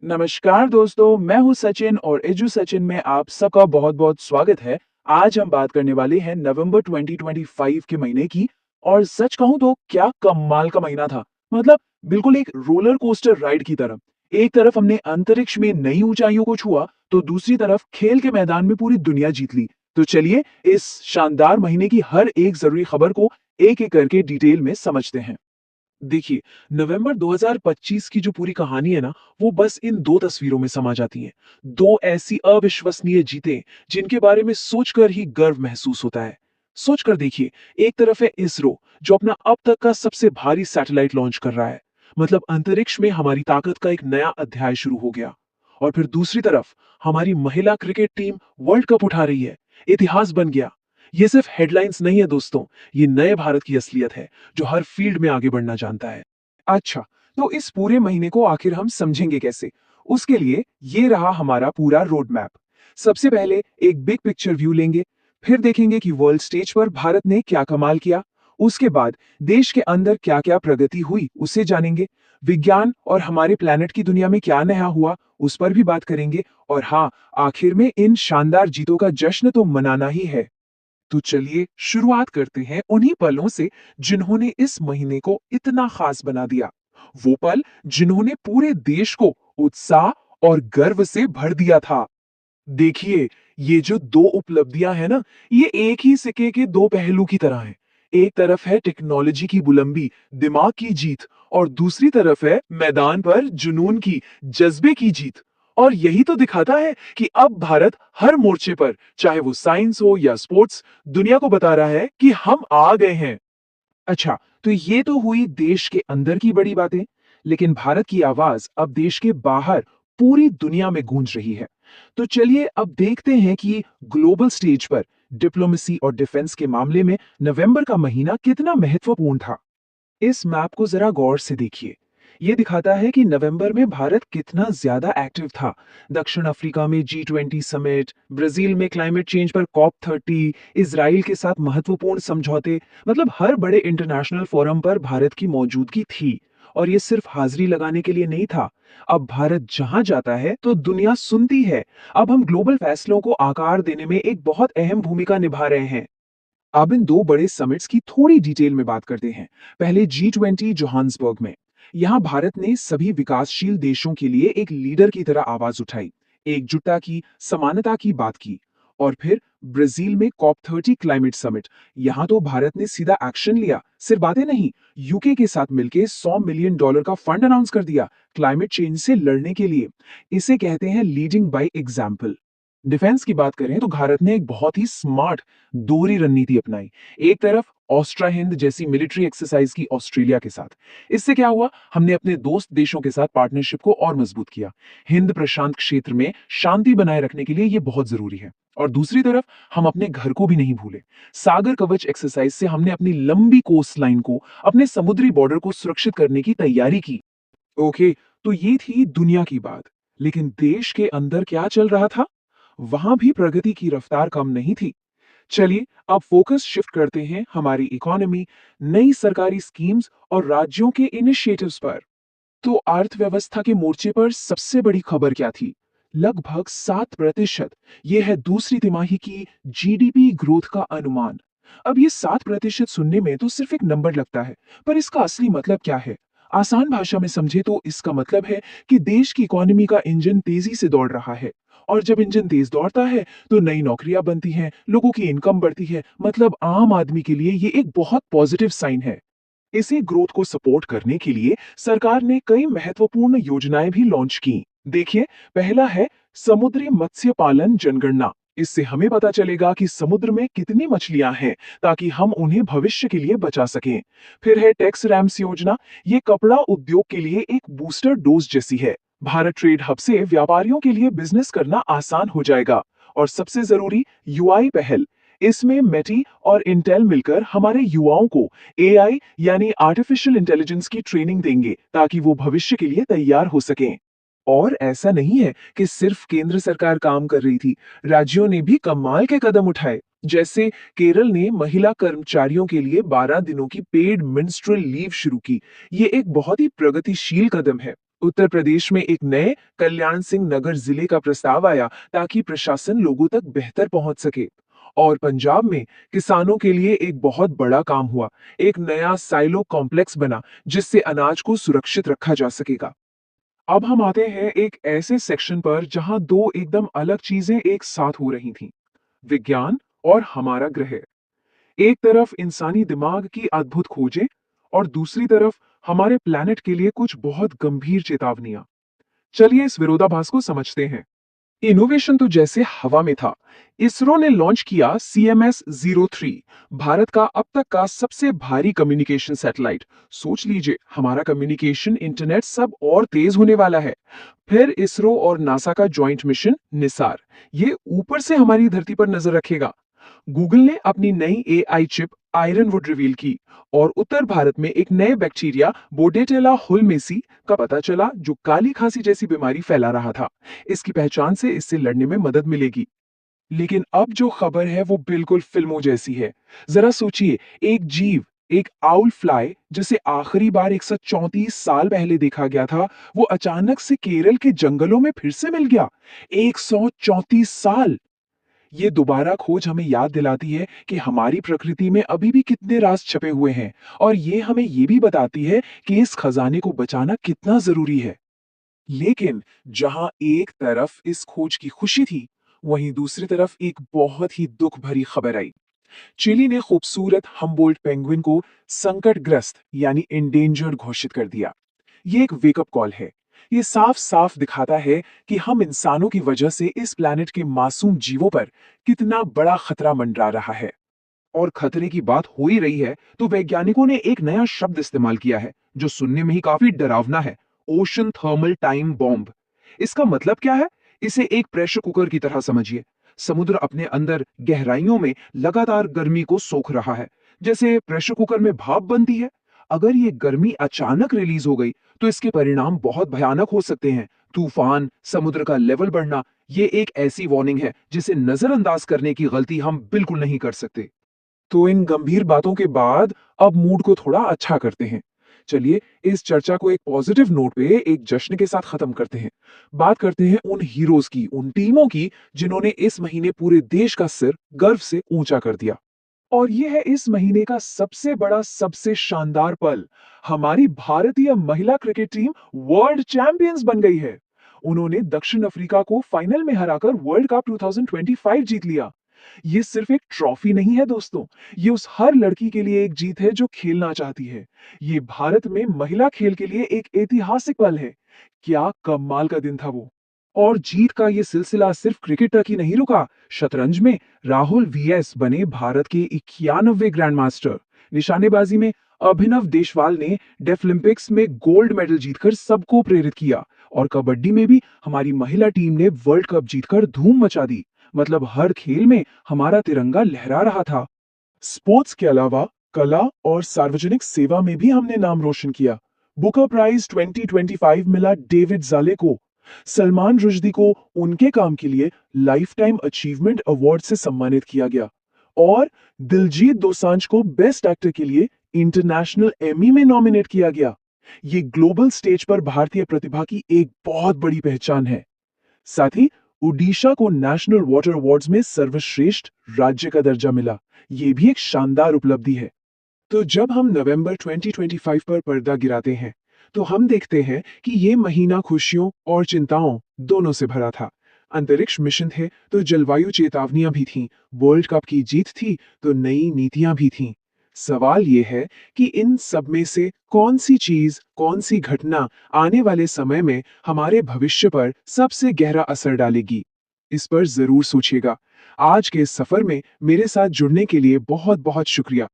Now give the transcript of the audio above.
नमस्कार दोस्तों, मैं हूं सचिन और एजू सचिन में आप सबका बहुत-बहुत स्वागत है। आज हम बात करने वाले हैं नवंबर 2025 के महीने की और सच कहूं तो क्या कमाल का महीना था। मतलब बिल्कुल एक रोलर कोस्टर राइड की तरह। एक तरफ हमने अंतरिक्ष में नई ऊंचाइयों को छुआ, तो दूसरी तरफ खेल के मैदान में पूरी दुनिया जीत ली। तो चलिए इस शानदार महीने की हर एक जरूरी खबर को एक-एक करके डिटेल में समझते हैं। देखिए, नवंबर 2025 की जो पूरी कहानी है ना, वो बस इन 2 तस्वीरों में समा जाती है। 2 ऐसी अविश्वसनीय जीतें, जिनके बारे में सोचकर ही गर्व महसूस होता है। सोचकर देखिए, एक तरफ है इसरो, जो अपना अब तक का सबसे भारी सैटेलाइट लॉन्च कर रहा है। मतलब अंतरिक्ष में हमारी ताकत का एक नया अध्याय शुरू हो गया। और फिर दूसरी तरफ, हमारी महिला क्रिकेट टीम वर्ल्ड कप उठा रही है। इतिहास बन गया। ये सिर्फ हेडलाइंस नहीं है दोस्तों, ये नए भारत की असलियत है, जो हर फील्ड में आगे बढ़ना जानता है। अच्छा, तो इस पूरे महीने को आखिर हम समझेंगे कैसे? उसके लिए ये रहा हमारा पूरा रोड मैप। सबसे पहले एक बिग पिक्चर व्यू लेंगे, फिर देखेंगे कि वर्ल्ड स्टेज पर भारत ने क्या कमाल किया। उसके बाद देश के अंदर क्या-क्या प्रगति हुई, उसे जानेंगे। विज्ञान और हमारे प्लैनेट की दुनिया में क्या नया हुआ, उस पर भी बात करेंगे। और हाँ, आखिर में इन शानदार जीतों का जश्न तो मनाना ही है। तो चलिए शुरुआत करते हैं उन्हीं पलों से जिन्होंने इस महीने को इतना खास बना दिया। वो पल जिन्होंने पूरे देश को उत्साह और गर्व से भर दिया था। देखिए, ये जो 2 उपलब्धियां हैं ना, ये एक ही सिक्के के 2 पहलू की तरह हैं। एक तरफ है टेक्नोलॉजी की बुलंदी, दिमाग की जीत और दूसरी तरफ है मैदान पर जुनून की, जज्बे की जीत। और यही तो दिखाता है कि अब भारत हर मोर्चे पर, चाहे वो साइंस हो या स्पोर्ट्स, दुनिया को बता रहा है कि हम आ गए हैं। अच्छा, तो ये तो हुई देश के अंदर की बड़ी बातें, लेकिन भारत की आवाज अब देश के बाहर पूरी दुनिया में गूंज रही है। तो चलिए अब देखते हैं कि ग्लोबल स्टेज पर डिप्लोमेसी और डिफेंस के मामले में नवंबर का महीना कितना महत्वपूर्ण था। इस मैप को जरा गौर से देखिए। ये दिखाता है कि नवंबर में भारत कितना ज्यादा एक्टिव था। दक्षिण अफ्रीका में G20 समिट, ब्राजील में क्लाइमेट चेंज पर COP30, इजराइल के साथ महत्वपूर्ण समझौते। मतलब हर बड़े इंटरनेशनल फोरम पर भारत की मौजूदगी थी। और ये सिर्फ हाजिरी लगाने के लिए नहीं था। अब भारत जहां जाता है तो दुनिया सुनती है। अब हम ग्लोबल फैसलों को आकार देने में एक बहुत अहम भूमिका निभा रहे हैं। अब इन 2 बड़े समिट्स की थोड़ी डिटेल में बात करते हैं। पहले G20 जोहान्सबर्ग में। यहाँ भारत ने सभी विकासशील देशों के लिए एक लीडर की तरह आवाज उठाई, एकजुटता की, समानता की बात की। और फिर ब्राजील में COP30 क्लाइमेट समिट। यहाँ तो भारत ने सीधा एक्शन लिया, सिर्फ बातें नहीं। यूके के साथ मिलकर $100 मिलियन का फंड अनाउंस कर दिया क्लाइमेट चेंज से लड़ने के लिए। इसे कहते हैं लीडिंग बाय एग्जाम्पल। डिफेंस की बात करें तो भारत ने एक बहुत ही स्मार्ट दोहरी रणनीति अपनाई। एक तरफ ऑस्ट्रा हिंद जैसी मिलिट्री एक्सरसाइज की ऑस्ट्रेलिया के साथ। इससे क्या हुआ, हमने अपने दोस्त देशों के साथ पार्टनरशिप को और मजबूत किया। हिंद प्रशांत क्षेत्र में शांति बनाए रखने के लिए यह बहुत जरूरी है। और दूसरी तरफ हम अपने घर को भी नहीं भूले। सागर कवच एक्सरसाइज से हमने अपनी लंबी कोस्ट लाइन को, अपने समुद्री बॉर्डर को सुरक्षित करने की तैयारी की। ओके, तो ये थी दुनिया की बात। लेकिन देश के अंदर क्या चल रहा था? वहां भी प्रगति की रफ्तार कम नहीं थी। चलिए अब फोकस शिफ्ट करते हैं हमारी इकोनॉमी, नई सरकारी स्कीम्स और राज्यों के इनिशिएटिव्स पर। तो अर्थव्यवस्था के मोर्चे पर सबसे बड़ी खबर क्या थी? लगभग 7%। यह है दूसरी तिमाही की जीडीपी ग्रोथ का अनुमान। अब ये 7% सुनने में तो सिर्फ एक नंबर लगता है, पर इसका असली मतलब क्या है? आसान भाषा में समझे तो इसका मतलब है कि देश की इकोनॉमी का इंजन तेजी से दौड़ रहा है। और जब इंजन तेज दौड़ता है तो नई नौकरियां बनती हैं, लोगों की इनकम बढ़ती है। मतलब आम आदमी के लिए ये एक बहुत पॉजिटिव साइन है। इसी ग्रोथ को सपोर्ट करने के लिए सरकार ने कई महत्वपूर्ण योजनाएं भी लॉन्च की। देखिए, पहला है समुद्री मत्स्य पालन जनगणना। इससे हमें पता चलेगा कि समुद्र में कितनी मछलियां हैं, ताकि हम उन्हें भविष्य के लिए बचा सकें। फिर है टैक्स रैम्स योजना। ये कपड़ा उद्योग के लिए एक बूस्टर डोज जैसी है। भारत ट्रेड हब से व्यापारियों के लिए बिजनेस करना आसान हो जाएगा। और सबसे जरूरी यूआई पहल। इसमें मेटी और इंटेल मिलकर हमारे युवाओं को एआई यानी आर्टिफिशियल इंटेलिजेंस की ट्रेनिंग देंगे, ताकि वो भविष्य के लिए तैयार हो सकें। और ऐसा नहीं है कि सिर्फ केंद्र सरकार काम कर रही थी, राज्यों ने भी कमाल के कदम उठाए। जैसे केरल ने महिला कर्मचारियों के लिए 12 दिनों की पेड मेंस्ट्रुअल लीव शुरू की। ये एक बहुत ही प्रगतिशील कदम है। उत्तर प्रदेश में एक नए कल्याण सिंह नगर जिले का प्रस्ताव आया ताकि प्रशासन लोगों तक बेहतर पहुंच सके। और पंजाब में किसानों के लिए एक बहुत बड़ा काम हुआ। एक नया साइलो कॉम्प्लेक्स बना जिससे अनाज को सुरक्षित रखा जा सकेगा। अब हम आते हैं एक ऐसे सेक्शन पर जहां दो एकदम अलग चीजें एक साथ हो रही थीं। विज्ञान और हमारा ग्रह। एक तरफ इंसानी दिमाग की अद्भुत खोजें और दूसरी तरफ हमारे प्लैनेट के लिए कुछ बहुत गंभीर चेतावनियां। चलिए इस विरोधाभास को समझते हैं। इनोवेशन तो जैसे हवा में था। इसरो ने लॉन्च किया CMS-03, भारत का अब तक का सबसे भारी कम्युनिकेशन सैटेलाइट। सोच लीजिए, हमारा कम्युनिकेशन, इंटरनेट सब और तेज होने वाला है। फिर इसरो और नासा का जॉइंट मिशन निसार, ये ऊपर से हमारी धरती पर नजर रखेगा। गूगल ने अपनी नई AI चिप आयरनवुड रिवील की और उत्तर भारत में एक नए बैक्टीरिया बोर्डेटेला हुलमेसी का पता चला जो काली खांसी जैसी बीमारी फैला रहा था। इसकी पहचान से इससे लड़ने में मदद मिलेगी। लेकिन अब जो खबर है वो बिल्कुल फिल्मों जैसी है। जरा सोचिए, एक जीव, एक आउल फ्लाई जिसे आखिरी बार 134 साल पहले देखा गया था, वो अचानक से केरल के जंगलों में फिर से मिल गया। 134 साल! ये दोबारा खोज हमें याद दिलाती है कि हमारी प्रकृति में अभी भी कितने राज छपे हुए हैं, और ये हमें ये भी बताती है कि इस खजाने को बचाना कितना जरूरी है। लेकिन जहां एक तरफ इस खोज की खुशी थी, वहीं दूसरी तरफ एक बहुत ही दुख भरी खबर आई। चिली ने खूबसूरत हम्बोल्ट पेंगुइन को संकटग्रस्त यानी इंडेंजर्ड घोषित कर दिया। ये एक वेकअप कॉल है। ये साफ साफ दिखाता है कि हम इंसानों की वजह से इस प्लैनेट के मासूम जीवों पर कितना बड़ा खतरा मंडरा रहा है। और खतरे की बात हो ही रही है तो वैज्ञानिकों ने एक नया शब्द इस्तेमाल किया है जो सुनने में ही काफी डरावना है। Ocean thermal time bomb. इसका मतलब क्या है? इसे एक प्रेशर कुकर की तरह समझिए। समुद्र अपने अंदर गहराइयों में लगातार गर्मी को सोख रहा है, जैसे प्रेशर कुकर में भाप बनती है। अगर ये गर्मी अचानक रिलीज हो गई तो इसके परिणाम बहुत भयानक हो सकते हैं। तूफान, समुद्र का लेवल बढ़ना। ये एक ऐसी वार्निंग है जिसे नजरअंदाज करने की गलती हम बिल्कुल नहीं कर सकते। तो इन गंभीर बातों के बाद अब मूड को थोड़ा अच्छा करते हैं। चलिए इस चर्चा को एक पॉजिटिव नोट पे एक जश्न के साथ खत्म करते हैं। बात करते हैं उन हीरोज की, उन टीमों की जिन्होंने इस महीने पूरे देश का सिर गर्व से ऊंचा कर दिया। और यह है इस महीने का सबसे बड़ा, सबसे शानदार पल। हमारी भारतीय महिला क्रिकेट टीम वर्ल्ड चैंपियंस बन गई है। उन्होंने दक्षिण अफ्रीका को फाइनल में हराकर वर्ल्ड कप 2025 जीत लिया। ये सिर्फ एक ट्रॉफी नहीं है दोस्तों, ये उस हर लड़की के लिए एक जीत है जो खेलना चाहती है। ये भारत में महिला खेल के लिए एक ऐतिहासिक पल है। क्या कमाल का दिन था वो। और जीत का ये सिलसिला सिर्फ क्रिकेट तक ही नहीं रुका। शतरंज में राहुल VS बने भारत के 91वें ग्रैंड मास्टर। निशानेबाजी में अभिनव देशवाल ने डेफलिम्पिक्स में गोल्ड मेडल जीतकर सबको प्रेरित किया। और कबड्डी में भी हमारी महिला टीम ने वर्ल्ड कप जीतकर धूम मचा दी। मतलब हर खेल में हमारा तिरंगा लहरा रहा था। स्पोर्ट्स के अलावा कला और सार्वजनिक सेवा में भी हमने नाम रोशन किया। बुकर प्राइज 2025 मिला डेविड ज़ाले को। सलमान रुश्दी को उनके काम के लिए लाइफ टाइम अचीवमेंट अवार्ड से सम्मानित किया गया। और दिलजीत दोसांझ को बेस्ट एक्टर के लिए इंटरनेशनल एमी में नॉमिनेट किया गया। ये ग्लोबल स्टेज पर भारतीय प्रतिभा की एक बहुत बड़ी पहचान है। साथ ही ओडिशा को नेशनल वाटर अवार्ड्स में सर्वश्रेष्ठ राज्य का दर्जा मिला। ये भी एक शानदार उपलब्धि है। तो जब हम नवंबर 2025 पर पर्दा गिराते हैं तो हम देखते हैं कि ये महीना खुशियों और चिंताओं दोनों से भरा था। अंतरिक्ष मिशन थे तो जलवायु चेतावनियां भी थीं, वर्ल्ड कप की जीत थी तो नई नीतियां भी थीं। सवाल ये है कि इन सब में से कौन सी चीज, कौन सी घटना आने वाले समय में हमारे भविष्य पर सबसे गहरा असर डालेगी? इस पर जरूर सोचिएगा। आज के इस सफर में मेरे साथ जुड़ने के लिए बहुत बहुत शुक्रिया।